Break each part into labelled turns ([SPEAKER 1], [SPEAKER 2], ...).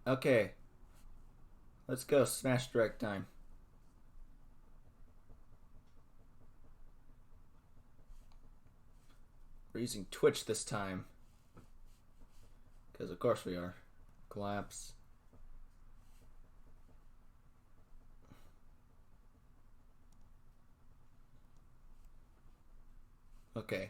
[SPEAKER 1] Okay. Let's go. Smash Direct time. We're using Twitch this time. Because of course we are. Collapse. Okay.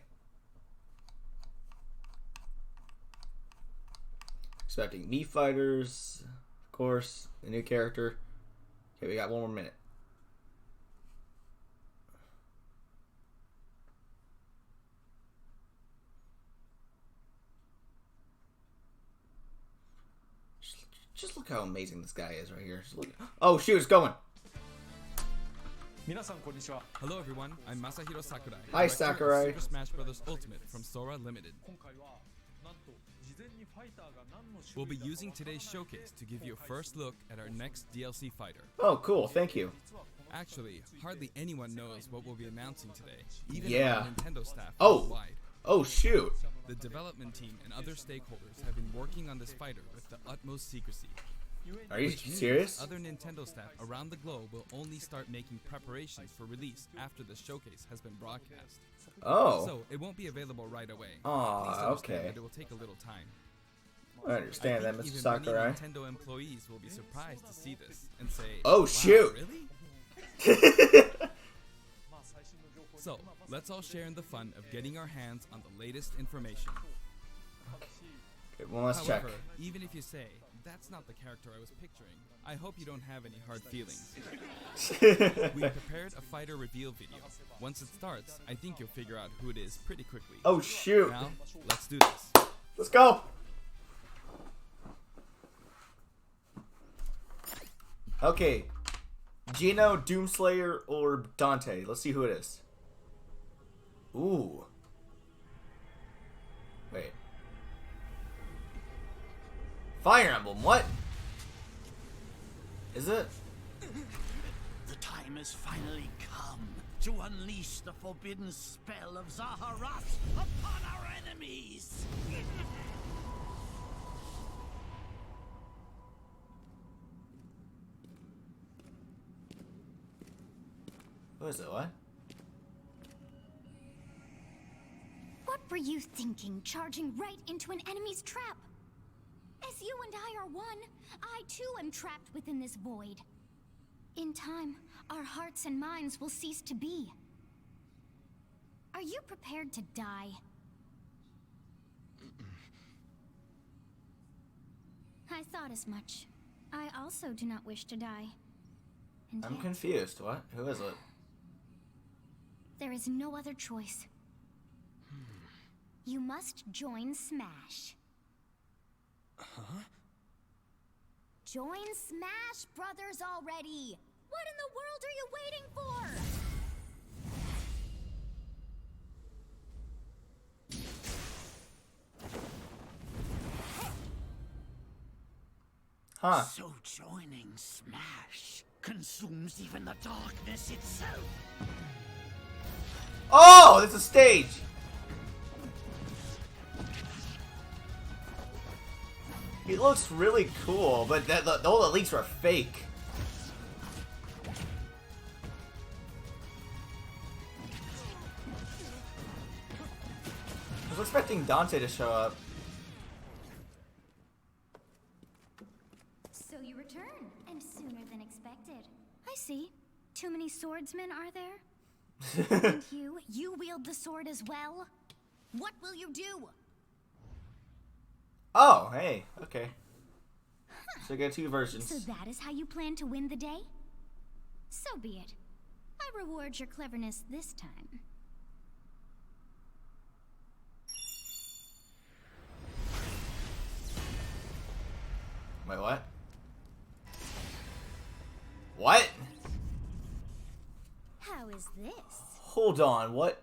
[SPEAKER 1] Expecting Mii fighters, of course, a new character. Okay, we got one more minute. Just look how amazing this guy is right here. Oh shoot, it's going.
[SPEAKER 2] Hello everyone, I'm Masahiro Sakurai.
[SPEAKER 1] Hi,
[SPEAKER 2] director of
[SPEAKER 1] Sakurai.
[SPEAKER 2] Super Smash Bros. Ultimate from Sora Limited. We'll be using today's showcase to give you a first look at our next DLC fighter.
[SPEAKER 1] Oh, cool. Thank you.
[SPEAKER 2] Actually, hardly anyone knows what we'll be announcing today, even
[SPEAKER 1] Yeah.
[SPEAKER 2] our Nintendo staff
[SPEAKER 1] Oh.
[SPEAKER 2] worldwide.
[SPEAKER 1] Oh shoot.
[SPEAKER 2] The development team and other stakeholders have been working on this fighter with the utmost secrecy.
[SPEAKER 1] Are you
[SPEAKER 2] Which means
[SPEAKER 1] serious?
[SPEAKER 2] Other Nintendo staff around the globe will only start making preparations for release after the showcase has been broadcast.
[SPEAKER 1] Oh.
[SPEAKER 2] So, it won't be available right away.
[SPEAKER 1] Aw,
[SPEAKER 2] Please understand
[SPEAKER 1] okay.
[SPEAKER 2] that it will take a little time.
[SPEAKER 1] I understand that,
[SPEAKER 2] I think
[SPEAKER 1] Mr.
[SPEAKER 2] even
[SPEAKER 1] Sakurai.
[SPEAKER 2] many Nintendo employees will be surprised to see this and say,
[SPEAKER 1] Oh,
[SPEAKER 2] "Wow,
[SPEAKER 1] shoot."
[SPEAKER 2] really?" So, let's all share in the fun of getting our hands on the latest information.
[SPEAKER 1] Okay, one last check.
[SPEAKER 2] However, even if you say, that's not the character I was picturing, I hope you don't have any hard feelings. We prepared a fighter reveal video. Once it starts, I think you'll figure out who it is pretty quickly.
[SPEAKER 1] Oh shoot.
[SPEAKER 2] Now, let's do this.
[SPEAKER 1] Let's go. Okay. Gino, Doomslayer, or Dante. Let's see who it is. Ooh. Wait. Fire Emblem, what? Is it?
[SPEAKER 3] The time has finally come to unleash the forbidden spell of Zaharat upon our enemies!
[SPEAKER 1] Who is it, what?
[SPEAKER 4] What were you thinking, charging right into an enemy's trap? As you and I are one, I too am trapped within this void. In time, our hearts and minds will cease to be. Are you prepared to die? I thought as much. I also do not wish to die. And
[SPEAKER 1] I'm
[SPEAKER 4] yet,
[SPEAKER 1] confused. What? Who is it?
[SPEAKER 4] there is no other choice. You must join Smash.
[SPEAKER 3] Huh?
[SPEAKER 4] Join Smash Brothers already! What in the world are you waiting for?
[SPEAKER 1] Huh.
[SPEAKER 3] So joining Smash consumes even the darkness itself!
[SPEAKER 1] Oh, it's a stage. It looks really cool, but all the leaks are fake. I was expecting Dante to show up.
[SPEAKER 4] So you return, and sooner than expected. I see. Too many swordsmen, are there? And you wield the sword as well? What will you do?
[SPEAKER 1] Oh, hey, okay. So I got two versions.
[SPEAKER 4] So that is how you plan to win the day? So be it. I reward your cleverness this time.
[SPEAKER 1] Wait, what? What?
[SPEAKER 4] How is this?
[SPEAKER 1] Hold on, what?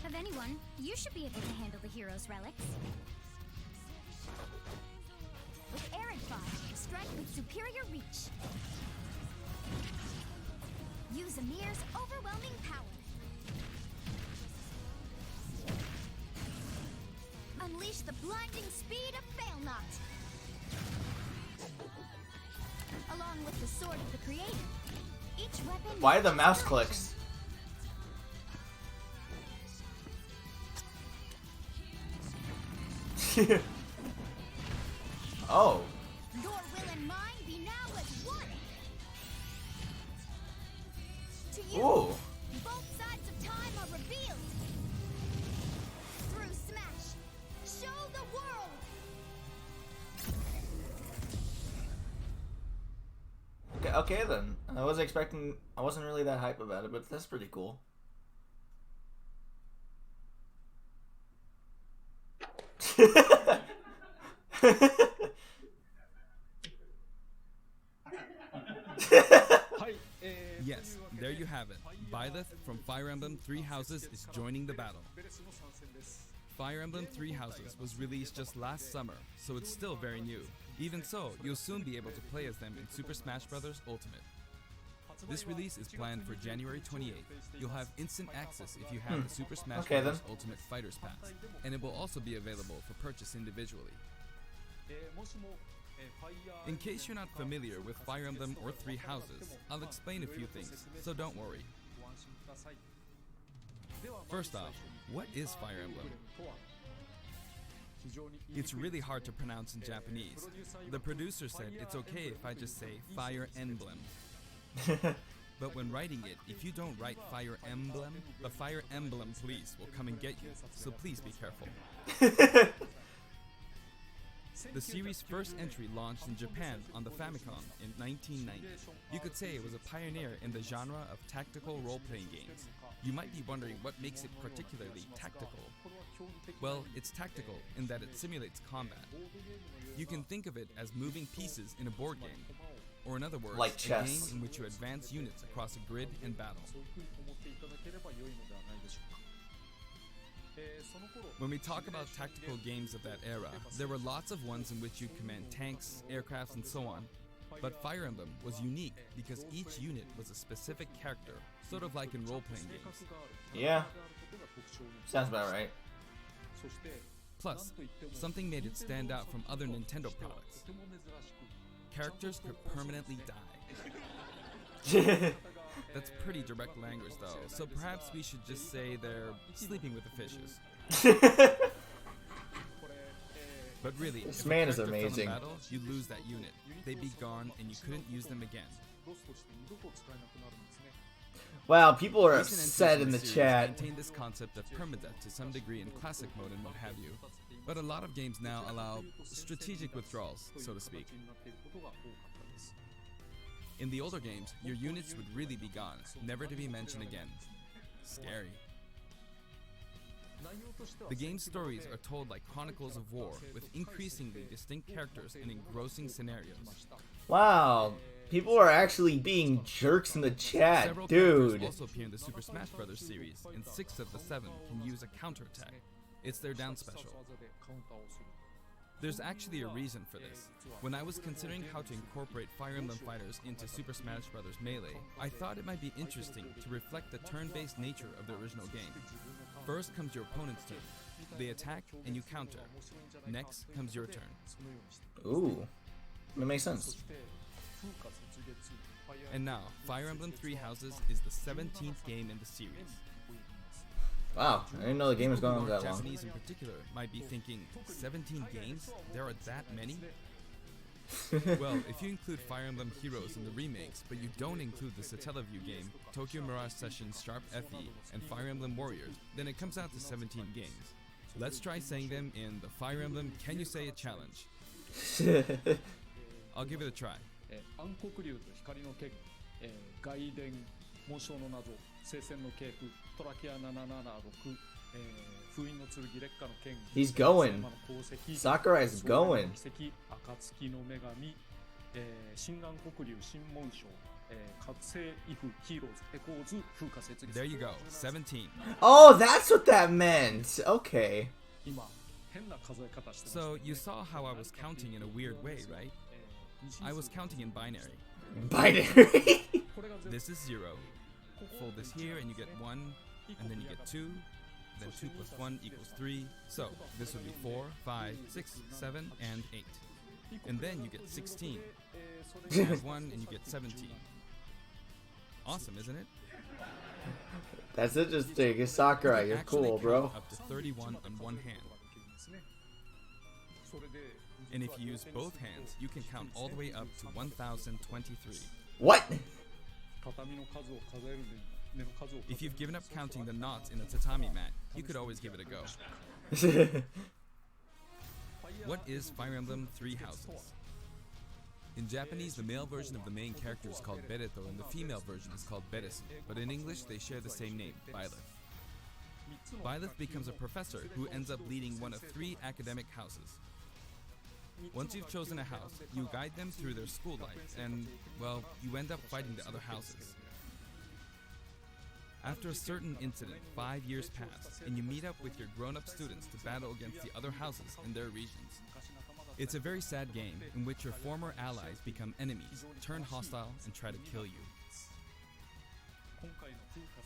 [SPEAKER 4] Of anyone, you should be able to handle the hero's relics. Zamir's overwhelming power. Unleash the blinding speed of Failnaught. Along with the sword of the creator, each weapon.
[SPEAKER 1] Why the mouse clicks? Oh.
[SPEAKER 4] Your will and mine be now as one. To you,
[SPEAKER 1] Ooh.
[SPEAKER 4] both sides of time are revealed. Through Smash, show the world.
[SPEAKER 1] Okay then. I wasn't really that hype about it, but that's pretty cool.
[SPEAKER 2] Yes, there you have it. Byleth from Fire Emblem Three Houses is joining the battle. Fire Emblem Three Houses was released just last summer, so it's still very new. Even so, you'll soon be able to play as them in Super Smash Bros. Ultimate. This release is planned for January 28th. You'll have instant access if you have the Super Smash Bros. Ultimate Fighters Pass, and it will also be available for purchase individually. In case you're not familiar with Fire Emblem or Three Houses, I'll explain a few things, so don't worry. First off, what is Fire Emblem? It's really hard to pronounce in Japanese. The producer said it's okay if I just say Fire Emblem. But when writing it, if you don't write Fire Emblem, the Fire Emblem police will come and get you, so please be careful. The series' first entry launched in Japan on the Famicom in 1990. You could say it was a pioneer in the genre of tactical role-playing games. You might be wondering what makes it particularly tactical. Well, it's tactical in that it simulates combat. You can think of it as moving pieces in a board game, or in other words,
[SPEAKER 1] like
[SPEAKER 2] a
[SPEAKER 1] chess.
[SPEAKER 2] game in which you advance units across a grid in battle. When we talk about tactical games of that era, there were lots of ones in which you command tanks, aircrafts, and so on. But Fire Emblem was unique because each unit was a specific character, sort of like in role-playing games.
[SPEAKER 1] Yeah. Sounds about right.
[SPEAKER 2] Plus, something made it stand out from other Nintendo products. Characters could permanently die. That's pretty direct language though, so perhaps we should just say they're sleeping with the fishes. But really,
[SPEAKER 1] This
[SPEAKER 2] if a
[SPEAKER 1] man is
[SPEAKER 2] character fell in
[SPEAKER 1] amazing.
[SPEAKER 2] battle, you'd lose that unit. They'd be gone and you couldn't use them again.
[SPEAKER 1] Wow, people are
[SPEAKER 2] Recent
[SPEAKER 1] upset
[SPEAKER 2] entries
[SPEAKER 1] in the
[SPEAKER 2] series
[SPEAKER 1] chat.
[SPEAKER 2] maintain this concept of permadeath to some degree in classic mode and what have you. But a lot of games now allow strategic withdrawals, so to speak. In the older games, your units would really be gone, never to be mentioned again. Scary. The game's stories are told like chronicles of war, with increasingly distinct characters and engrossing scenarios.
[SPEAKER 1] Wow, people are actually being jerks in the chat,
[SPEAKER 2] Several
[SPEAKER 1] dude.
[SPEAKER 2] characters also appear in the Super Smash Bros. Series, and 6 of the 7 can use a counterattack. It's their down special. There's actually a reason for this. When I was considering how to incorporate Fire Emblem fighters into Super Smash Bros. Melee, I thought it might be interesting to reflect the turn-based nature of the original game. First comes your opponent's turn. They attack and you counter. Next comes your turn.
[SPEAKER 1] Ooh, that makes sense.
[SPEAKER 2] And now, Fire Emblem Three Houses is the 17th game in the series.
[SPEAKER 1] Wow, I didn't know the game was going on
[SPEAKER 2] North
[SPEAKER 1] that long.
[SPEAKER 2] Japanese in particular might be thinking, 17 games? There are that many? Well, if you include Fire Emblem Heroes in the remakes, but you don't include the Satellaview game, Tokyo Mirage Sessions Sharp FE, and Fire Emblem Warriors, then it comes out to 17 games. Let's try saying them in the Fire Emblem Can You Say It challenge. I'll give it a try.
[SPEAKER 5] 暗黒竜と光の剣、外伝紋章の謎、聖戦の系譜、トラキア776、封印の剣劣化の剣、
[SPEAKER 1] He's going.
[SPEAKER 5] 魔の功績、
[SPEAKER 1] Sakurai's going.
[SPEAKER 5] 奇跡、暁の女神、新暗黒竜新紋章、覚醒イフヒーローズエコーズ風化雪
[SPEAKER 2] There you go, 17.
[SPEAKER 1] Oh, that's what that meant. Okay.
[SPEAKER 5] 今変な数え方してます。
[SPEAKER 2] So, you saw how I was counting in a weird way, right? I was counting in binary.
[SPEAKER 1] Binary.
[SPEAKER 5] これが
[SPEAKER 2] This is 0, fold this here and you get 1, and then you get 2, then 2 plus 1 equals 3. So this would be 4, 5, 6, 7, and 8. And then you get 16. Add 1 and you get 17. Awesome, isn't it?
[SPEAKER 1] That's interesting. It's Sakurai. You're
[SPEAKER 2] Actually
[SPEAKER 1] cool, bro.
[SPEAKER 2] count up to 31 on one hand. And if you use both hands, you can count all the way up to 1023.
[SPEAKER 1] What?
[SPEAKER 2] If you've given up counting the knots in a tatami mat, you could always give it a go. What is Fire Emblem Three Houses? In Japanese, the male version of the main character is called Bereto and the female version is called Beresu, but in English they share the same name, Byleth. Byleth becomes a professor who ends up leading one of 3 academic houses. Once you've chosen a house, you guide them through their school life, and, well, you end up fighting the other houses. After a certain incident, 5 years pass, and you meet up with your grown-up students to battle against the other houses in their regions. It's a very sad game in which your former allies become enemies, turn hostile, and try to kill you.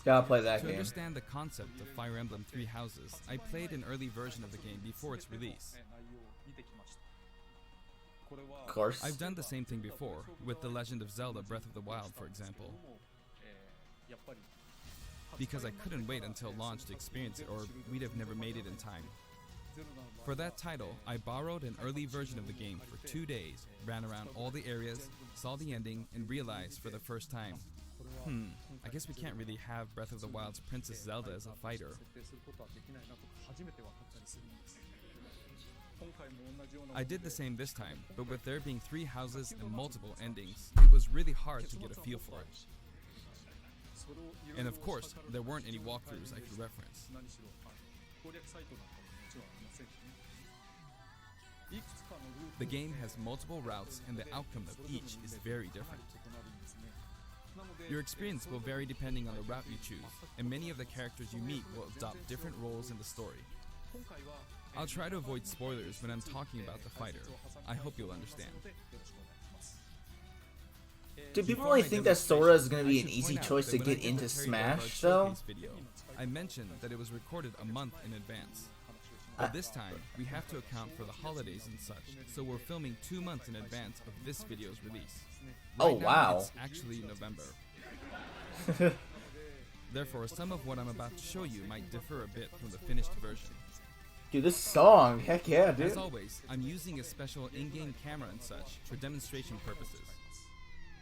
[SPEAKER 1] Gotta play that
[SPEAKER 2] To
[SPEAKER 1] game.
[SPEAKER 2] understand the concept of Fire Emblem Three Houses, I played an early version of the game before its release.
[SPEAKER 1] Of course.
[SPEAKER 2] I've done the same thing before, with The Legend of Zelda Breath of the Wild, for example. Because I couldn't wait until launch to experience it, or we'd have never made it in time. For that title, I borrowed an early version of the game for 2 days, ran around all the areas, saw the ending, and realized for the first time, I guess we can't really have Breath of the Wild's Princess Zelda as a fighter. I did the same this time, but with there being 3 houses and multiple endings, it was really hard to get a feel for it. And of course, there weren't any walkthroughs I could reference. The game has multiple routes and the outcome of each is very different. Your experience will vary depending on the route you choose, and many of the characters you meet will adopt different roles in the story. I'll try to avoid spoilers when I'm talking about the fighter. I hope you'll understand.
[SPEAKER 1] Do people really think that Sora is gonna be an easy choice to get into Smash, though?
[SPEAKER 2] Video, I mentioned that it was recorded a month in advance. But this time, we have to account for the holidays and such, so we're filming 2 months in advance of this video's release.
[SPEAKER 1] Oh,
[SPEAKER 2] Right now,
[SPEAKER 1] wow.
[SPEAKER 2] It's actually November. Therefore, some of what I'm about to show you might differ a bit from the finished version.
[SPEAKER 1] Dude, this song, heck yeah, dude.
[SPEAKER 2] As always, I'm using a special in-game camera and such for demonstration purposes.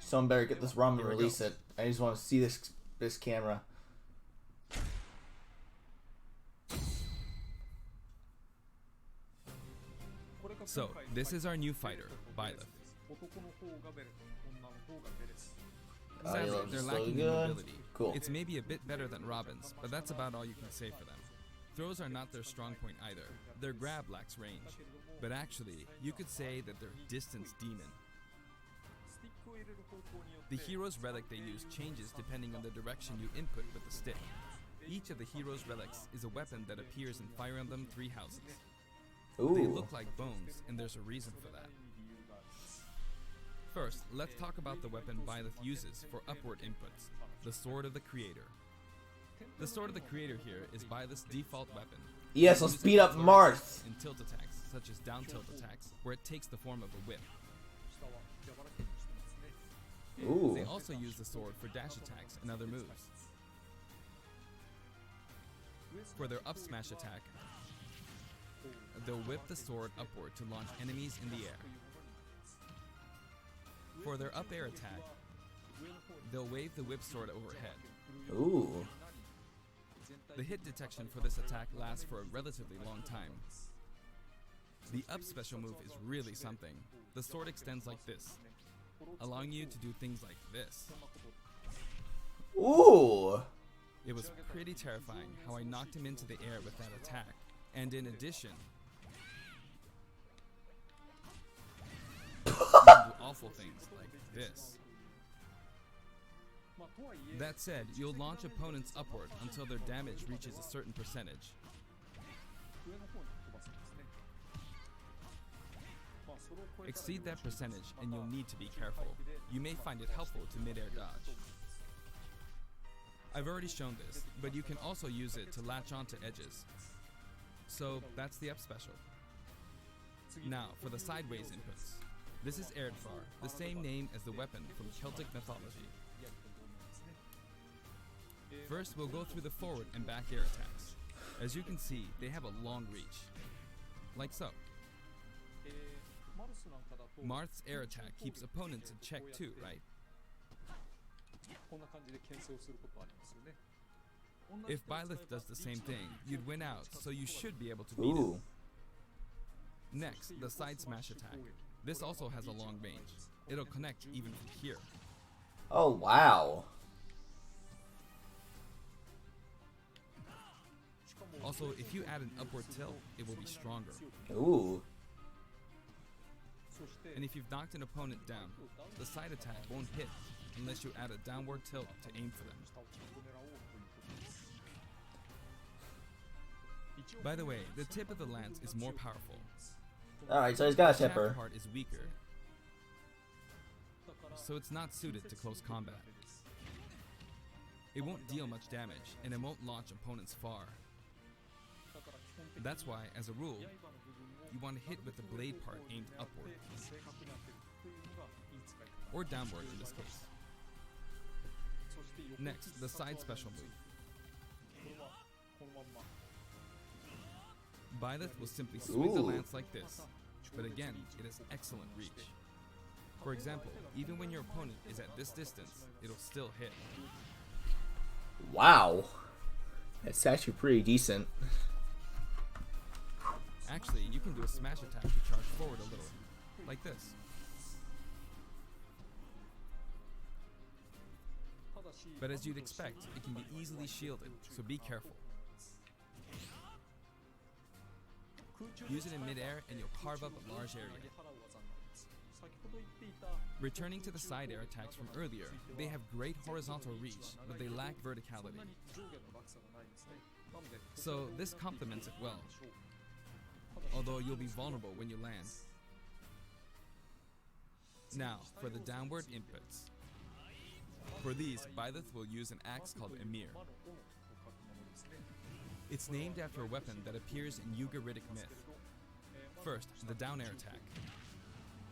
[SPEAKER 1] Someone better get this ROM and
[SPEAKER 2] Here we
[SPEAKER 1] release
[SPEAKER 2] go.
[SPEAKER 1] it. I just want to see this camera.
[SPEAKER 2] So, this is our new fighter, Byleth. Sadly,
[SPEAKER 1] looks
[SPEAKER 2] they're
[SPEAKER 1] so
[SPEAKER 2] lacking in
[SPEAKER 1] good.
[SPEAKER 2] mobility.
[SPEAKER 1] Cool.
[SPEAKER 2] It's maybe a bit better than Robin's, but that's about all you can say for them. Throws are not their strong point either. Their grab lacks range. But actually, you could say that they're distance demon. The hero's relic they use changes depending on the direction you input with the stick. Each of the hero's relics is a weapon that appears in Fire Emblem Three Houses. They
[SPEAKER 1] Ooh.
[SPEAKER 2] look like bones, and there's a reason for that. First, let's talk about the weapon Byleth uses for upward inputs, the Sword of the Creator. The Sword of the Creator here is Byleth's default weapon.
[SPEAKER 1] Yes,
[SPEAKER 2] It
[SPEAKER 1] let's
[SPEAKER 2] uses
[SPEAKER 1] beat up
[SPEAKER 2] float
[SPEAKER 1] Marth.
[SPEAKER 2] attacks and tilt attacks, such as down tilt attacks, where it takes the form of a whip.
[SPEAKER 1] Ooh.
[SPEAKER 2] They also use the sword for dash attacks and other moves. For their up smash attack, they'll whip the sword upward to launch enemies in the air. For their up air attack, they'll wave the whip sword overhead.
[SPEAKER 1] Ooh.
[SPEAKER 2] The hit detection for this attack lasts for a relatively long time. The up special move is really something. The sword extends like this, allowing you to do things like this.
[SPEAKER 1] Ooh.
[SPEAKER 2] It was pretty terrifying how I knocked him into the air with that attack. And in addition, you can do awful things like this. That said, you'll launch opponents upward until their damage reaches a certain percentage. Exceed that percentage and you'll need to be careful. You may find it helpful to mid-air dodge. I've already shown this, but you can also use it to latch onto edges. So that's the up special. Now for the sideways inputs. This is Erdfar, the same name as the weapon from Celtic mythology. First, we'll go through the forward and back air attacks. As you can see, they have a long reach. Like so. Marth's air attack keeps opponents in check too, right? If Byleth does the same thing, you'd win out, so you should be able to beat it. Next, the side smash attack. This also has a long range. It'll connect even from here.
[SPEAKER 1] Oh, wow.
[SPEAKER 2] Also, if you add an upward tilt, it will be stronger.
[SPEAKER 1] Ooh.
[SPEAKER 2] And if you've knocked an opponent down, the side attack won't hit unless you add a downward tilt to aim for them. By the way, the tip of the lance is more powerful.
[SPEAKER 1] Alright, so he's got a
[SPEAKER 2] The
[SPEAKER 1] tipper.
[SPEAKER 2] shaft part is weaker, so it's not suited to close combat. It won't deal much damage, and it won't launch opponents far. That's why, as a rule, you want to hit with the blade part aimed upward. Or downward in this case. Next, the side special move. Byleth will simply swing the lance like this, but again, it has excellent reach. For example, even when your opponent is at this distance, it'll still hit.
[SPEAKER 1] Wow. That's actually pretty decent.
[SPEAKER 2] Actually, you can do a smash attack to charge forward a little, like this. But as you'd expect, it can be easily shielded, so be careful. Use it in midair and you'll carve up a large area. Returning to the side air attacks from earlier, they have great horizontal reach, but they lack verticality. So this complements it well, although you'll be vulnerable when you land. Now, for the downward inputs. For these, Byleth will use an axe called Emir. It's named after a weapon that appears in Ugaritic myth. First, the down air attack.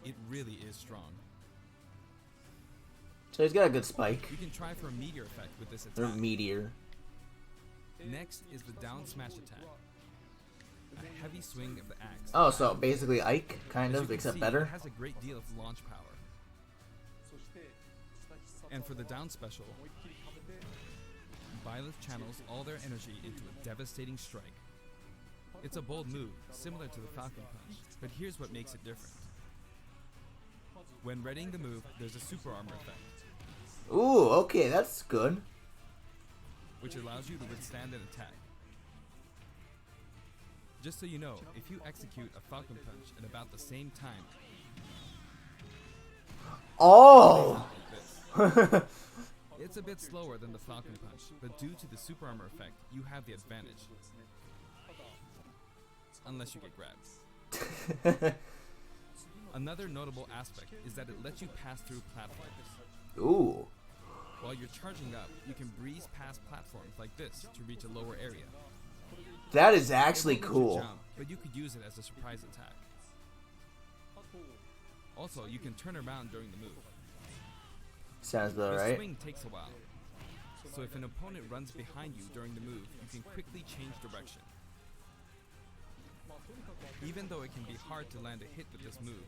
[SPEAKER 2] It really is strong.
[SPEAKER 1] So he's got a good spike.
[SPEAKER 2] You can try for a meteor effect with this
[SPEAKER 1] Or
[SPEAKER 2] attack.
[SPEAKER 1] meteor.
[SPEAKER 2] Next is the down smash attack. A heavy swing of the axe.
[SPEAKER 1] Oh, so basically Ike, kind
[SPEAKER 2] As
[SPEAKER 1] of,
[SPEAKER 2] you can
[SPEAKER 1] except
[SPEAKER 2] see,
[SPEAKER 1] better.
[SPEAKER 2] It has a great deal of launch power. And for the down special, Byleth channels all their energy into a devastating strike. It's a bold move, similar to the Falcon Punch, but here's what makes it different. When readying the move, there's a super armor effect,
[SPEAKER 1] Ooh, okay, that's good.
[SPEAKER 2] which allows you to withstand an attack. Just so you know, if you execute a Falcon Punch at about the same time,
[SPEAKER 1] Oh!
[SPEAKER 2] like this, it's a bit slower than the Falcon Punch, but due to the super armor effect, you have the advantage. Unless you get grabbed. Another notable aspect is that it lets you pass through platforms.
[SPEAKER 1] Ooh.
[SPEAKER 2] While you're charging up, you can breeze past platforms like this to reach a lower area.
[SPEAKER 1] That is actually
[SPEAKER 2] It won't let you
[SPEAKER 1] cool.
[SPEAKER 2] jump, but you could use it as a surprise attack. Also, you can turn around during the move.
[SPEAKER 1] Sounds about
[SPEAKER 2] The
[SPEAKER 1] right.
[SPEAKER 2] swing takes a while, so if an opponent runs behind you during the move, you can quickly change direction. Even though it can be hard to land a hit with this move,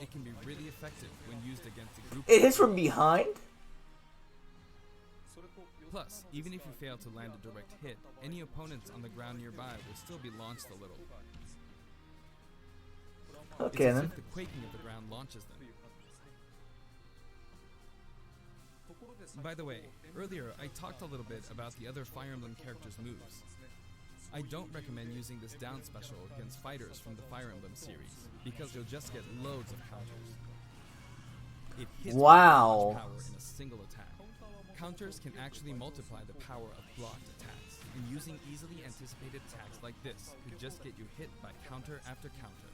[SPEAKER 2] it can be really effective when used against a group.
[SPEAKER 1] It hits from behind?
[SPEAKER 2] Plus, even if you fail to land a direct hit, any opponents on the ground nearby will still be launched a little.
[SPEAKER 1] Okay
[SPEAKER 2] It's as
[SPEAKER 1] then.
[SPEAKER 2] if the quaking of the ground launches them. By the way, earlier I talked a little bit about the other Fire Emblem characters' moves. I don't recommend using this down special against fighters from the Fire Emblem series, because you'll just get loads of counters. It hits with
[SPEAKER 1] Wow.
[SPEAKER 2] much power in a single attack. Counters can actually multiply the power of blocked attacks, and using easily anticipated attacks like this could just get you hit by counter after counter.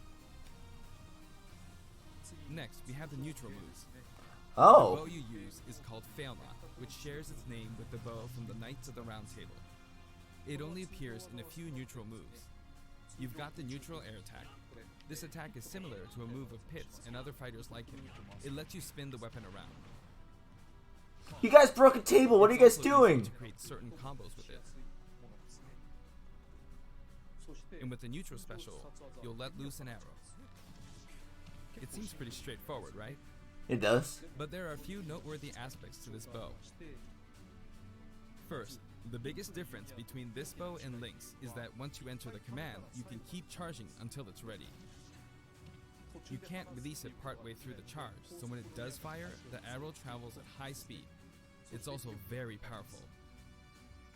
[SPEAKER 2] Next, we have the neutral moves.
[SPEAKER 1] Oh.
[SPEAKER 2] The bow you use is called Failnaught, which shares its name with the bow from the Knights of the Round Table. It only appears in a few neutral moves. You've got the neutral air attack. This attack is similar to a move of Pitt's and other fighters like him. It lets you spin the weapon around.
[SPEAKER 1] You guys broke a table. What are you guys
[SPEAKER 2] It's also
[SPEAKER 1] doing?
[SPEAKER 2] easy to create certain combos with it. And with the neutral special, you'll let loose an arrow. It seems pretty straightforward, right?
[SPEAKER 1] It does.
[SPEAKER 2] But there are a few noteworthy aspects to this bow. First, the biggest difference between this bow and Link's is that once you enter the command, you can keep charging until it's ready. You can't release it partway through the charge, so when it does fire, the arrow travels at high speed. It's also very powerful.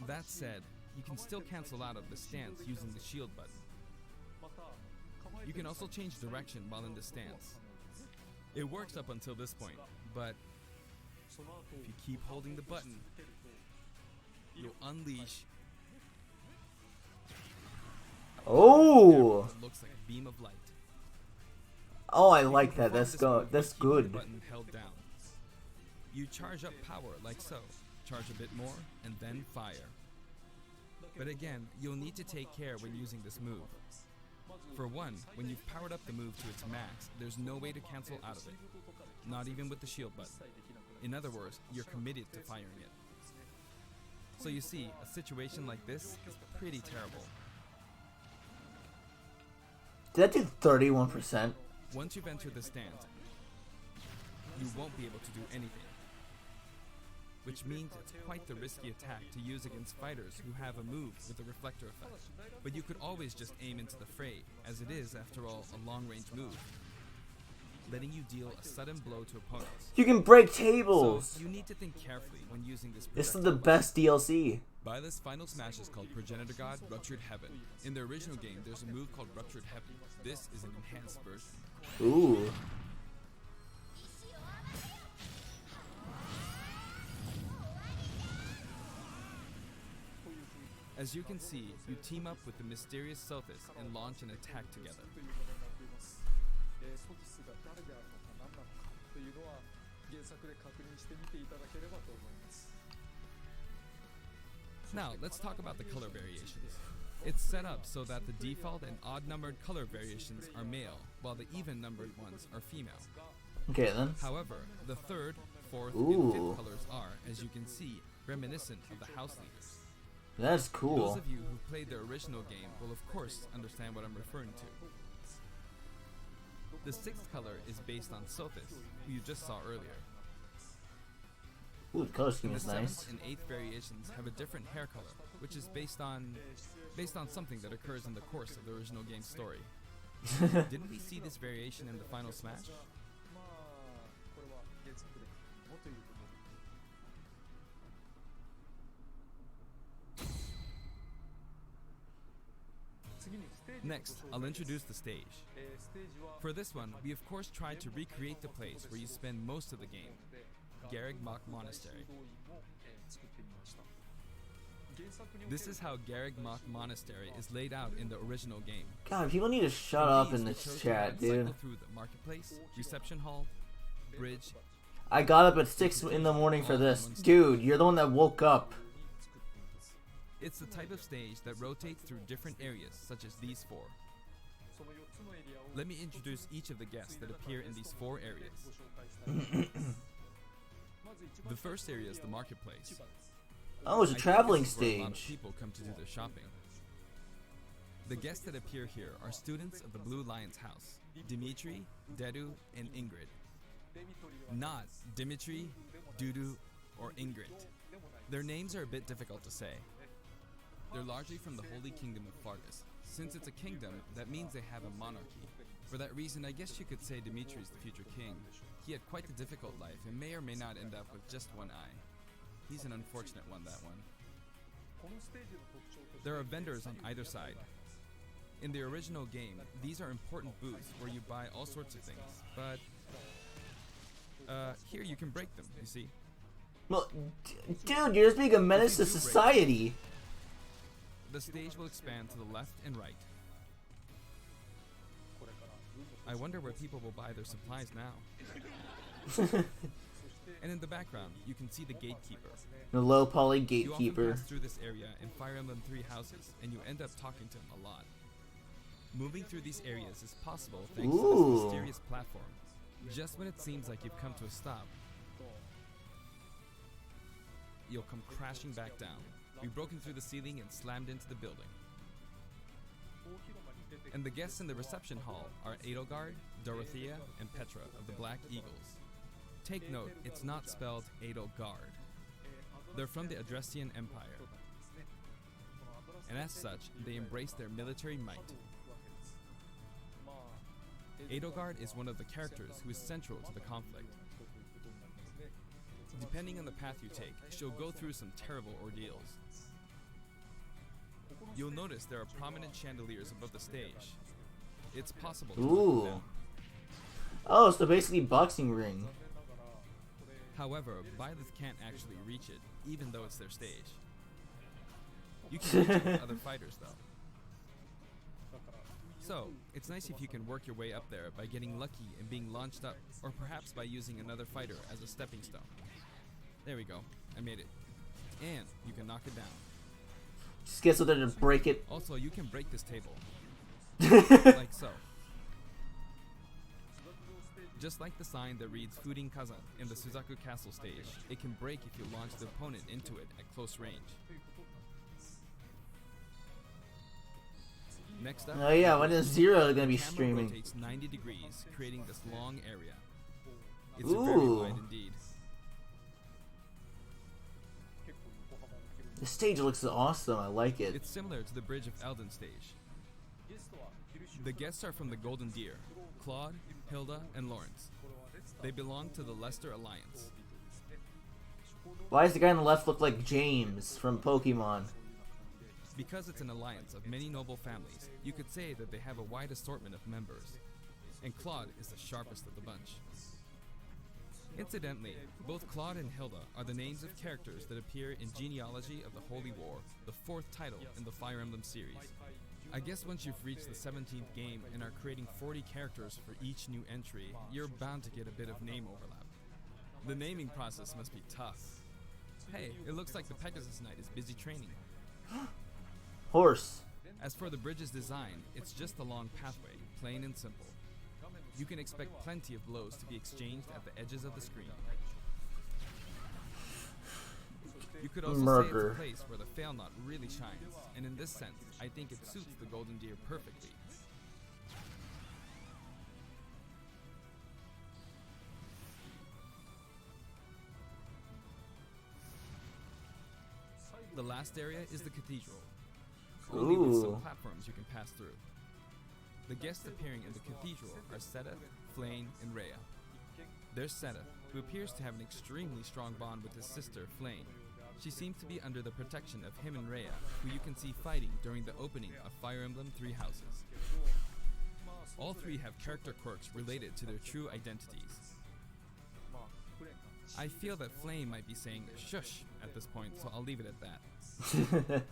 [SPEAKER 2] That said, you can still cancel out of the stance using the shield button. You can also change direction while in the stance. It works up until this point, but if you keep holding the button, you'll unleash
[SPEAKER 1] Oh.
[SPEAKER 2] what looks like a beam of light.
[SPEAKER 1] Oh, I like that.
[SPEAKER 2] Perform
[SPEAKER 1] That's
[SPEAKER 2] this move
[SPEAKER 1] good. That's
[SPEAKER 2] by keeping the
[SPEAKER 1] good.
[SPEAKER 2] button held down. You charge up power like so. Charge a bit more, and then fire. But again, you'll need to take care when using this move. For one, when you've powered up the move to its max, there's no way to cancel out of it. Not even with the shield button. In other words, you're committed to firing it. So you see, a situation like this is pretty terrible.
[SPEAKER 1] Did that do 31%?
[SPEAKER 2] Once you've entered the stance, you won't be able to do anything. Which means it's quite the risky attack to use against fighters who have a move with a reflector effect. But you could always just aim into the fray, as it is, after all, a long-range move, letting you deal a sudden blow to opponents.
[SPEAKER 1] You can break
[SPEAKER 2] So
[SPEAKER 1] tables.
[SPEAKER 2] you need to think carefully when using this
[SPEAKER 1] This is
[SPEAKER 2] projectile
[SPEAKER 1] the best DLC.
[SPEAKER 2] Byleth's final smash is called Progenitor God Ruptured Heaven. In the original game, there's a move called Ruptured Heaven. This is an enhanced version.
[SPEAKER 1] Ooh.
[SPEAKER 2] As you can see, you team up with the mysterious Sothis and launch an attack together. Now, let's talk about the color variations. It's set up so that the default and odd-numbered color variations are male, while the even-numbered ones are female.
[SPEAKER 1] Okay then.
[SPEAKER 2] However, the third, fourth,
[SPEAKER 1] Ooh.
[SPEAKER 2] and fifth colors are, as you can see, reminiscent of the house leaders.
[SPEAKER 1] That's
[SPEAKER 2] Those
[SPEAKER 1] cool.
[SPEAKER 2] of you who played the original game will of course understand what I'm referring to. The sixth color is based on Sothis, who you just saw earlier.
[SPEAKER 1] Ooh, the color scheme
[SPEAKER 2] The
[SPEAKER 1] is
[SPEAKER 2] seventh
[SPEAKER 1] nice.
[SPEAKER 2] and eighth variations have a different hair color, which is based on something that occurs in the course of the original game's story. Didn't we see this variation in the final smash? Next, I'll introduce the stage. For this one, we of course tried to recreate the place where you spend most of the game, Garreg Mach Monastery. This is how Garreg Mach Monastery is laid out in the original game.
[SPEAKER 1] God, people need to shut
[SPEAKER 2] For
[SPEAKER 1] up
[SPEAKER 2] these,
[SPEAKER 1] in
[SPEAKER 2] we
[SPEAKER 1] this
[SPEAKER 2] chose to
[SPEAKER 1] chat,
[SPEAKER 2] cycle
[SPEAKER 1] dude.
[SPEAKER 2] through the marketplace, reception hall, bridge.
[SPEAKER 1] I got up at 6 in the morning for this. Dude, you're the one that woke up.
[SPEAKER 2] It's the type of stage that rotates through different areas, such as these four. Let me introduce each of the guests that appear in these four areas. The first area is the marketplace.
[SPEAKER 1] Oh, it's a
[SPEAKER 2] I think
[SPEAKER 1] traveling
[SPEAKER 2] this is where a lot of
[SPEAKER 1] stage.
[SPEAKER 2] people come to do their shopping. The guests that appear here are students of the Blue Lion's house, Dimitri, Dedu, and Ingrid. Not Dimitri, Dudu, or Ingrid. Their names are a bit difficult to say. They're largely from the Holy Kingdom of Fargus. Since it's a kingdom, that means they have a monarchy. For that reason, I guess you could say Dimitri's the future king. He had quite a difficult life and may or may not end up with just one eye. He's an unfortunate one, that one. There are vendors on either side. In the original game, these are important booths where you buy all sorts of things, but here you can break them, you see.
[SPEAKER 1] Well, dude, you're just being a menace to society.
[SPEAKER 2] The stage will expand to the left and right. I wonder where people will buy their supplies now. And in the background, you can see the gatekeeper.
[SPEAKER 1] The low poly
[SPEAKER 2] You often
[SPEAKER 1] gatekeeper.
[SPEAKER 2] pass through this area in Fire Emblem 3 houses, and you end up talking to him a lot. Moving through these areas is possible thanks to
[SPEAKER 1] Ooh.
[SPEAKER 2] this mysterious platform. Just when it seems like you've come to a stop, you'll come crashing back down. We've broken through the ceiling and slammed into the building. And the guests in the reception hall are Edelgard, Dorothea, and Petra of the Black Eagles. Take note, it's not spelled Edelgard. They're from the Adrestian Empire. And as such, they embrace their military might. Edelgard is one of the characters who is central to the conflict. Depending on the path you take, she'll go through some terrible ordeals. You'll notice there are prominent chandeliers above the stage. It's possible to
[SPEAKER 1] Ooh.
[SPEAKER 2] look at them.
[SPEAKER 1] Oh, so basically boxing ring.
[SPEAKER 2] However, Byleth can't actually reach it, even though it's their stage. You can reach it with other fighters, though. So, it's nice if you can work your way up there by getting lucky and being launched up, or perhaps by using another fighter as a stepping stone. There we go, I made it. And you can knock it down.
[SPEAKER 1] Just get something to break it.
[SPEAKER 2] Also, you can break this table. Like so. Just like the sign that reads Furin Kazan in the Suzaku Castle stage, it can break if you launch the opponent into it at close range. Next up,
[SPEAKER 1] Oh yeah, when is Zero gonna be
[SPEAKER 2] the camera
[SPEAKER 1] streaming?
[SPEAKER 2] rotates 90 degrees, creating this long area. It's very
[SPEAKER 1] Ooh.
[SPEAKER 2] wide indeed.
[SPEAKER 1] The stage looks awesome. I like it.
[SPEAKER 2] It's similar to the Bridge of Eldon stage. The guests are from the Golden Deer, Claude, Hilda, and Lawrence. They belong to the Leicester Alliance.
[SPEAKER 1] Why does the guy on the left look like James from Pokemon?
[SPEAKER 2] Because it's an alliance of many noble families, you could say that they have a wide assortment of members. And Claude is the sharpest of the bunch. Incidentally, both Claude and Hilda are the names of characters that appear in Genealogy of the Holy War, the 4th title in the Fire Emblem series. I guess once you've reached the 17th game and are creating 40 characters for each new entry, you're bound to get a bit of name overlap. The naming process must be tough. Hey, it looks like the Pegasus Knight is busy training.
[SPEAKER 1] Horse.
[SPEAKER 2] As for the bridge's design, it's just a long pathway, plain and simple. You can expect plenty of blows to be exchanged at the edges of the screen. You could also say
[SPEAKER 1] Murder.
[SPEAKER 2] it's a place where the fail knot really shines, and in this sense, I think it suits the Golden Deer perfectly. The last area is the cathedral, only with
[SPEAKER 1] Ooh.
[SPEAKER 2] some platforms you can pass through. The guests appearing in the cathedral are Sedith, Flayn, and Rhea. There's Sedith, who appears to have an extremely strong bond with his sister, Flayn. She seems to be under the protection of him and Rhea, who you can see fighting during the opening of Fire Emblem 3 Houses. All three have character quirks related to their true identities. I feel that Flayn might be saying shush at this point, so I'll leave it at that.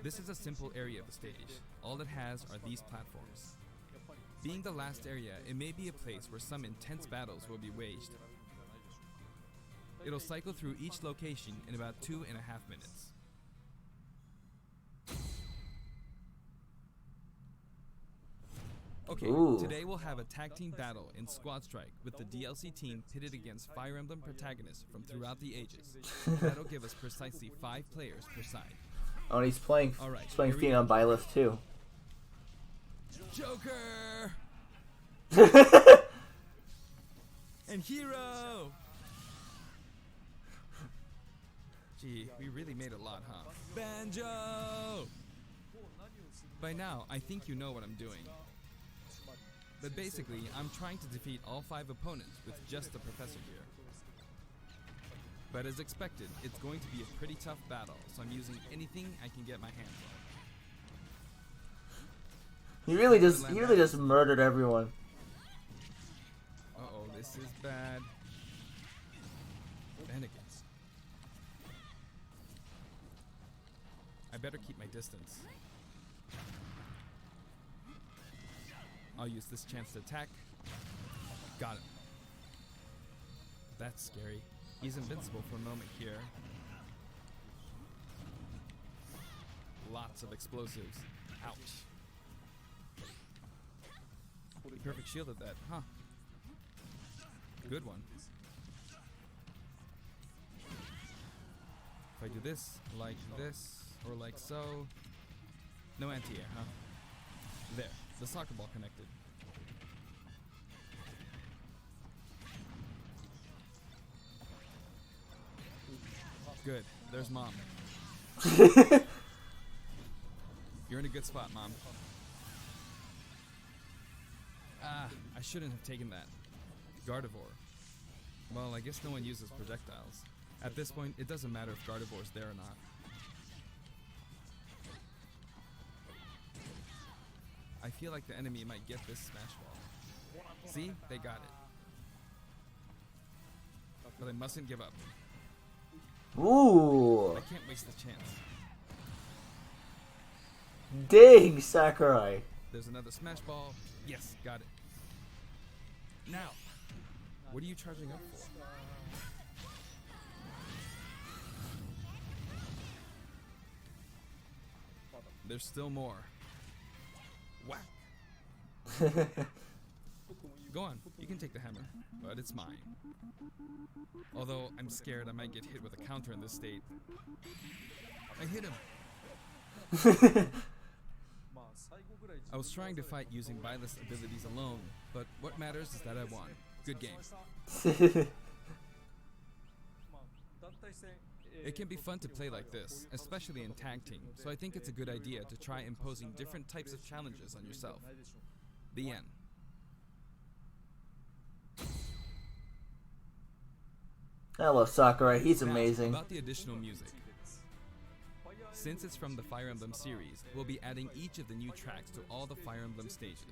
[SPEAKER 2] This is a simple area of the stage. All it has are these platforms. Being the last area, it may be a place where some intense battles will be waged. It'll cycle through each location in about 2.5 minutes. Okay,
[SPEAKER 1] Ooh.
[SPEAKER 2] today we'll have a tag team battle in Squad Strike with the DLC team pitted against Fire Emblem protagonists from throughout the ages. That'll give us precisely 5 players per side.
[SPEAKER 1] Oh, and he's playing.
[SPEAKER 2] All right,
[SPEAKER 1] He's playing
[SPEAKER 2] here we
[SPEAKER 1] Fiend on Byleth too.
[SPEAKER 2] Joker! And Hero! Gee, we really made a lot, huh? Banjo! By now, I think you know what I'm doing. But basically, I'm trying to defeat all 5 opponents with just the Professor here. But as expected, it's going to be a pretty tough battle, so I'm using anything I can get my hands on.
[SPEAKER 1] He really just murdered everyone.
[SPEAKER 2] Uh-oh, this is bad. Bennigan's. I better keep my distance. I'll use this chance to attack. Got him. That's scary. He's invincible for a moment here. Lots of explosives. Ouch. Perfect shielded that, huh? Good one. If I do this, or like so. No anti-air, huh? There, the soccer ball connected. Good, there's Mom. You're in a good spot, Mom. Ah, I shouldn't have taken that. Gardevoir. Well, I guess no one uses projectiles. At this point, it doesn't matter if Gardevoir's there or not. I feel like the enemy might get this smash ball. See? They got it. But I mustn't give up.
[SPEAKER 1] Ooh.
[SPEAKER 2] I can't waste the chance.
[SPEAKER 1] Dang, Sakurai.
[SPEAKER 2] There's another smash ball. Yes, got it. Now, what are you charging up for? There's still more. Whack. Go on, you can take the hammer, but it's mine. Although I'm scared I might get hit with a counter in this state. I hit him. I was trying to fight using Byleth's abilities alone, but what matters is that I won. Good game. It can be fun to play like this, especially in tag team, so I think it's a good idea to try imposing different types of challenges on yourself. The end.
[SPEAKER 1] I love Sakurai, he's
[SPEAKER 2] Now,
[SPEAKER 1] amazing.
[SPEAKER 2] about the additional music. Since it's from the Fire Emblem series, we'll be adding each of the new tracks to all the Fire Emblem stages.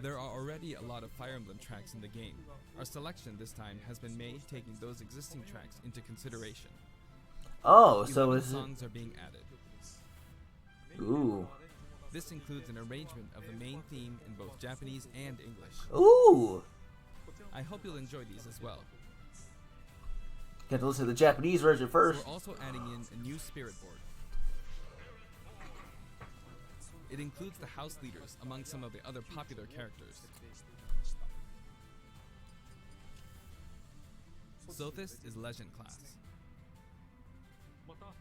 [SPEAKER 2] There are already a lot of Fire Emblem tracks in the game. Our selection this time has been made taking those existing tracks into consideration.
[SPEAKER 1] Oh, so
[SPEAKER 2] 11
[SPEAKER 1] is it...
[SPEAKER 2] songs are being added.
[SPEAKER 1] Ooh.
[SPEAKER 2] This includes an arrangement of the main theme in both Japanese and English.
[SPEAKER 1] Ooh.
[SPEAKER 2] I hope you'll enjoy these as well.
[SPEAKER 1] Got to listen to the Japanese version first.
[SPEAKER 2] We're also adding in a new spirit board. It includes the house leaders among some of the other popular characters. Sothis is Legend class.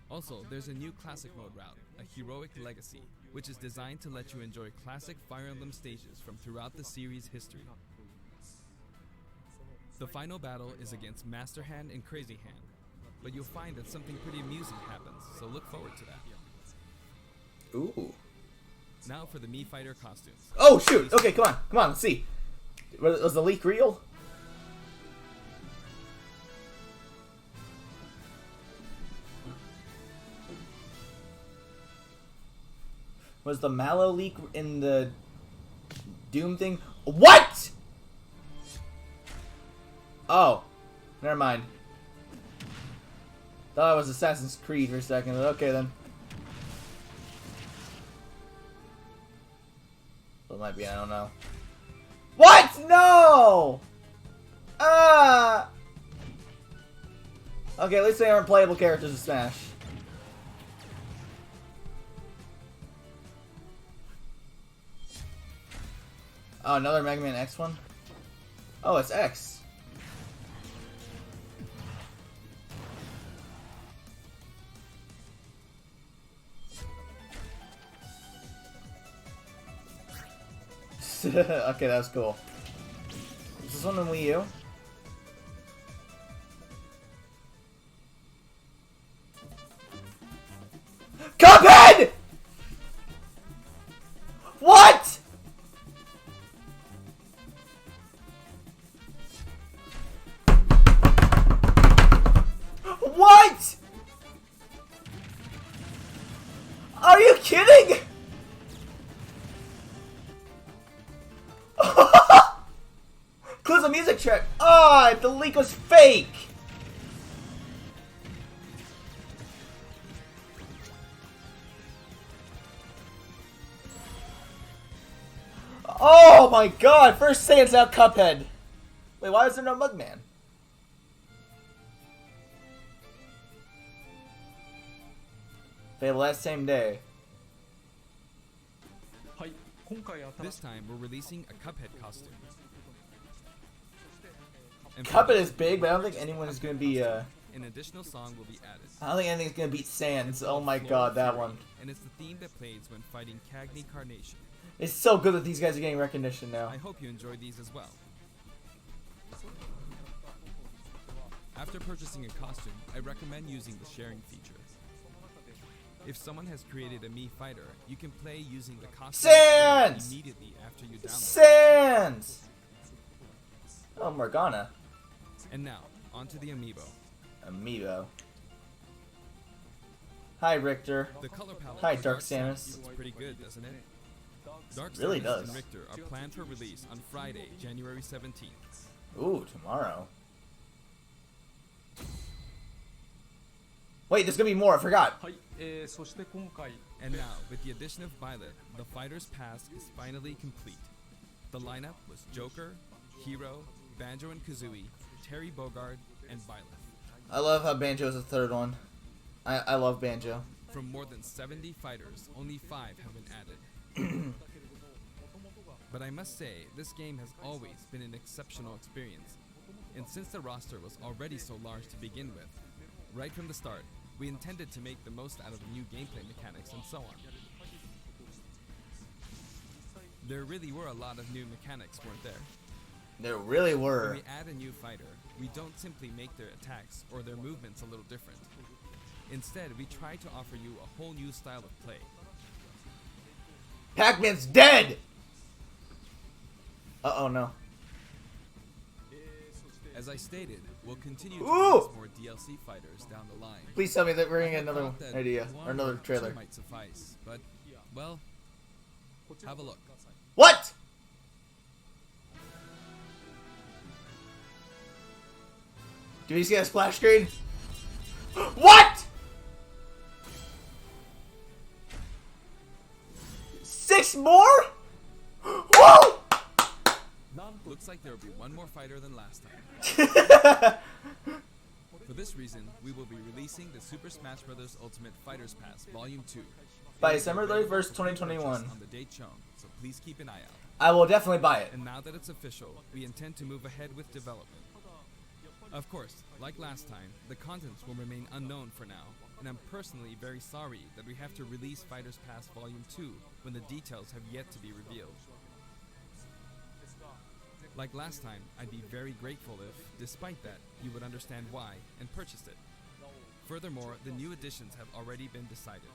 [SPEAKER 2] Also, there's a new Classic Mode route, a Heroic Legacy, which is designed to let you enjoy classic Fire Emblem stages from throughout the series' history. The final battle is against Master Hand and Crazy Hand, but you'll find that something pretty amusing happens, so look forward to that.
[SPEAKER 1] Ooh.
[SPEAKER 2] Now for the Mii Fighter costumes.
[SPEAKER 1] Oh, shoot! Okay, come on, let's see. Was the leak real? Was the Mallow leak in the Doom thing? What?! Oh. Never mind. Thought it was Assassin's Creed for a second. Okay, then. Well, it might be, I don't know. What?! No! Ah! Okay, at least they aren't playable characters in Smash. Oh, another Mega Man X one? Oh, it's X. Okay, that was cool. Is this one on Wii U? Cuphead! What? What? Are you kidding? Close the music track. Ah, the leak was fake. Oh my god, first Saiyan's out Cuphead. Wait, why is there no Mugman? Available that same day.
[SPEAKER 5] はい、今回新
[SPEAKER 2] This
[SPEAKER 5] し
[SPEAKER 2] time, we're releasing a Cuphead costume. And for
[SPEAKER 1] Cuphead
[SPEAKER 2] this,
[SPEAKER 1] is big, but I don't think anyone is gonna be.
[SPEAKER 2] an additional song will be added.
[SPEAKER 1] I don't think anything's gonna beat Sans. Oh my
[SPEAKER 2] Floral
[SPEAKER 1] god, that
[SPEAKER 2] Fury,
[SPEAKER 1] one.
[SPEAKER 2] And it's the theme that plays when fighting Cagney Carnation.
[SPEAKER 1] It's so good that these guys are getting recognition now.
[SPEAKER 2] I hope you enjoy these as well. After purchasing a costume, I recommend using the sharing feature. If someone has created a Mii fighter, you can play using the costume
[SPEAKER 1] Sans!
[SPEAKER 2] immediately after you download.
[SPEAKER 1] Sans! Oh, Morgana.
[SPEAKER 2] And now, onto the amiibo.
[SPEAKER 1] Amiibo. Hi, Richter.
[SPEAKER 2] The color palette
[SPEAKER 1] Hi,
[SPEAKER 2] for
[SPEAKER 1] Dark Samus.
[SPEAKER 2] looks pretty good, doesn't it? Dark
[SPEAKER 1] Really
[SPEAKER 2] Samus
[SPEAKER 1] does.
[SPEAKER 2] and Richter are planned for release on Friday, January 17th.
[SPEAKER 1] Ooh, tomorrow. Wait, there's gonna be more. I forgot.
[SPEAKER 5] はい、そして今回
[SPEAKER 2] And now, with the addition of Byleth, the Fighter's Pass is finally complete. The lineup was Joker, Hero, Banjo and Kazooie, Terry Bogard, and Byleth.
[SPEAKER 1] I love how Banjo's the third one. I love Banjo.
[SPEAKER 2] From more than 70 fighters, only 5 have been added. But I must say, this game has always been an exceptional experience. And since the roster was already so large to begin with, right from the start, we intended to make the most out of the new gameplay mechanics and so on. There really were a lot of new mechanics, weren't there?
[SPEAKER 1] There really
[SPEAKER 2] When
[SPEAKER 1] were.
[SPEAKER 2] we add a new fighter, we don't simply make their attacks or their movements a little different. Instead, we try to offer you a whole new style of play.
[SPEAKER 1] Pac-Man's dead! Uh-oh, no.
[SPEAKER 2] As I stated, we'll continue to
[SPEAKER 1] Ooh!
[SPEAKER 2] release more DLC fighters down the line.
[SPEAKER 1] Please tell me that we're gonna get
[SPEAKER 2] I
[SPEAKER 1] another
[SPEAKER 2] thought that
[SPEAKER 1] idea.
[SPEAKER 2] one
[SPEAKER 1] Or another
[SPEAKER 2] two
[SPEAKER 1] trailer.
[SPEAKER 2] might suffice, but, well, have a look.
[SPEAKER 1] What?! Do we just get a splash screen? What?! 6 more?! Whoa!
[SPEAKER 2] Looks like there will be one more fighter than last time. For this reason, we will be releasing the Super Smash Bros. Ultimate Fighters Pass Volume 2.
[SPEAKER 1] By
[SPEAKER 2] It will be
[SPEAKER 1] December
[SPEAKER 2] available
[SPEAKER 1] 31st,
[SPEAKER 2] for
[SPEAKER 1] 2021.
[SPEAKER 2] purchase on the date shown, so please keep an eye out.
[SPEAKER 1] I will definitely buy it.
[SPEAKER 2] And now that it's official, we intend to move ahead with development. Of course, like last time, the contents will remain unknown for now, and I'm personally very sorry that we have to release Fighters Pass Volume 2 when the details have yet to be revealed. Like last time, I'd be very grateful if, despite that, you would understand why and purchased it. Furthermore, the new additions have already been decided.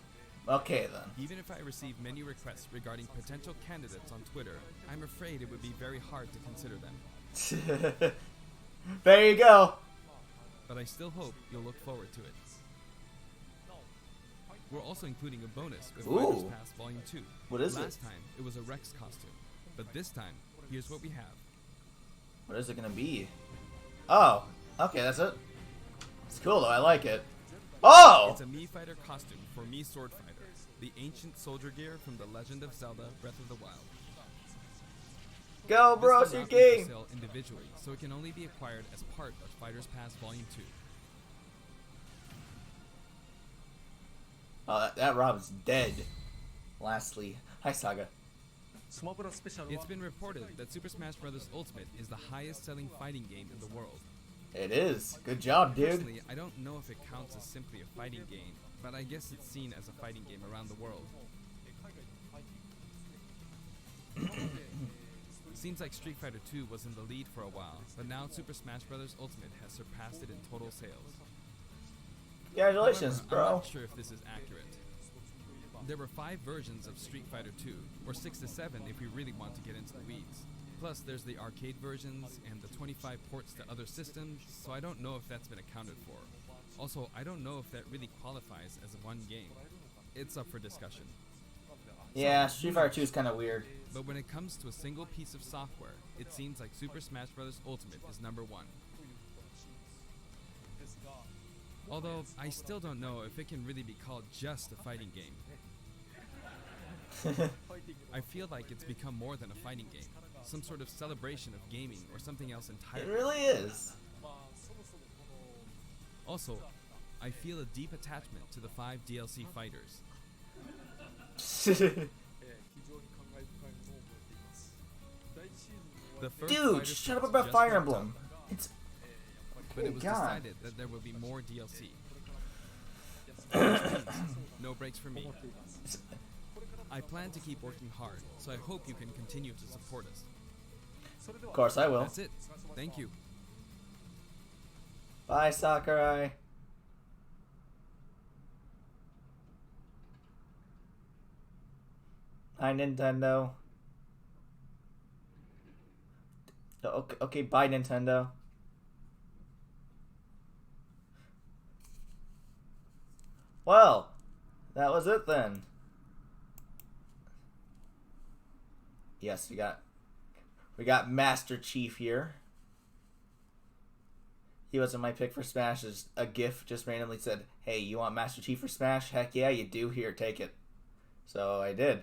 [SPEAKER 1] Okay, then.
[SPEAKER 2] Even if I receive many requests regarding potential candidates on Twitter, I'm afraid it would be very hard to consider them.
[SPEAKER 1] There you go.
[SPEAKER 2] But I still hope you'll look forward to it. We're also including a bonus with Fighters
[SPEAKER 1] Ooh.
[SPEAKER 2] Pass Volume 2.
[SPEAKER 1] What is it?
[SPEAKER 2] Last time, it was a Rex costume. But this time, here's what we have.
[SPEAKER 1] What is it gonna be? Oh, okay, that's it. It's cool though. I like it. Oh,
[SPEAKER 2] It's a Mii Fighter costume for Mii Sword Fighter, the ancient soldier gear from The Legend of Zelda Breath of the Wild.
[SPEAKER 1] go, bro,
[SPEAKER 2] This
[SPEAKER 1] you're
[SPEAKER 2] will not be for
[SPEAKER 1] king.
[SPEAKER 2] sale individually, so it can only be acquired as part of Fighters Pass Volume 2.
[SPEAKER 1] Oh, that Rob's dead. Lastly, hi Saga.
[SPEAKER 5] スマブラスペシャル
[SPEAKER 2] It's
[SPEAKER 5] は
[SPEAKER 2] been reported that Super Smash Bros. Ultimate is the highest-selling fighting game in the world.
[SPEAKER 1] It is. Good job, dude.
[SPEAKER 2] Personally, I don't know if it counts as simply a fighting game, but I guess it's seen as a fighting game around the world. Seems like Street Fighter 2 was in the lead for a while, but now Super Smash Bros. Ultimate has surpassed it in total sales.
[SPEAKER 1] Congratulations,
[SPEAKER 2] However, I'm
[SPEAKER 1] bro.
[SPEAKER 2] not sure if this is accurate. There were 5 versions of Street Fighter 2, or 6 to 7 if we really want to get into the weeds. Plus, there's the arcade versions and the 25 ports to other systems, so I don't know if that's been accounted for. Also, I don't know if that really qualifies as one game. It's up for discussion.
[SPEAKER 1] Yeah, Street Fighter 2 is kind of weird.
[SPEAKER 2] But when it comes to a single piece of software, it seems like Super Smash Bros. Ultimate is number 1. Although, I still don't know if it can really be called just a fighting game. I feel like it's become more than a fighting game. Some sort of celebration of gaming or something else
[SPEAKER 1] It
[SPEAKER 2] entirely.
[SPEAKER 1] really is.
[SPEAKER 2] Also, I feel a deep attachment to the 5 DLC fighters.
[SPEAKER 5] 非常に感慨深いものを覚えています第一シーズンの終わ
[SPEAKER 2] The
[SPEAKER 5] り
[SPEAKER 2] first
[SPEAKER 1] Dude,
[SPEAKER 2] fighter
[SPEAKER 1] shut up
[SPEAKER 2] pass
[SPEAKER 1] about
[SPEAKER 2] just
[SPEAKER 1] Fire
[SPEAKER 2] wrapped
[SPEAKER 1] Emblem.
[SPEAKER 2] up,
[SPEAKER 1] It's
[SPEAKER 2] but it was
[SPEAKER 1] God.
[SPEAKER 2] decided that there will be more DLC. Which means no breaks for me.
[SPEAKER 5] 思っています
[SPEAKER 2] I plan to keep working hard, so I hope you can continue to support us.
[SPEAKER 5] それでは
[SPEAKER 1] Of course I will.
[SPEAKER 2] That's it. Thank you.
[SPEAKER 1] Bye, Sakurai. Hi, Nintendo. Okay, bye, Nintendo. Well, that was it then. Yes, we got Master Chief here. He wasn't my pick for Smash. As a GIF just randomly said, "Hey, you want Master Chief for Smash? Heck yeah, you do. Here, take it." So I did.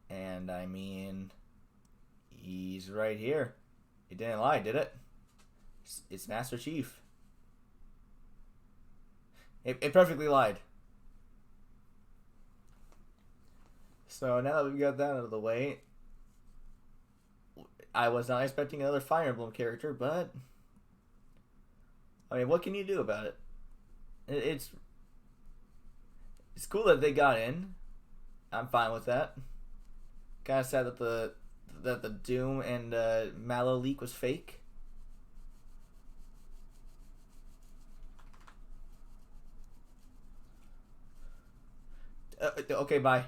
[SPEAKER 1] And I mean, he's right here. He didn't lie, did it? It's Master Chief. It perfectly lied. So now that we've got that out of the way, I was not expecting another Fire Emblem character, but I mean, what can you do about it? It's cool that they got in. I'm fine with that. Kind of sad that the Doom and Mallow leak was fake. Okay, bye.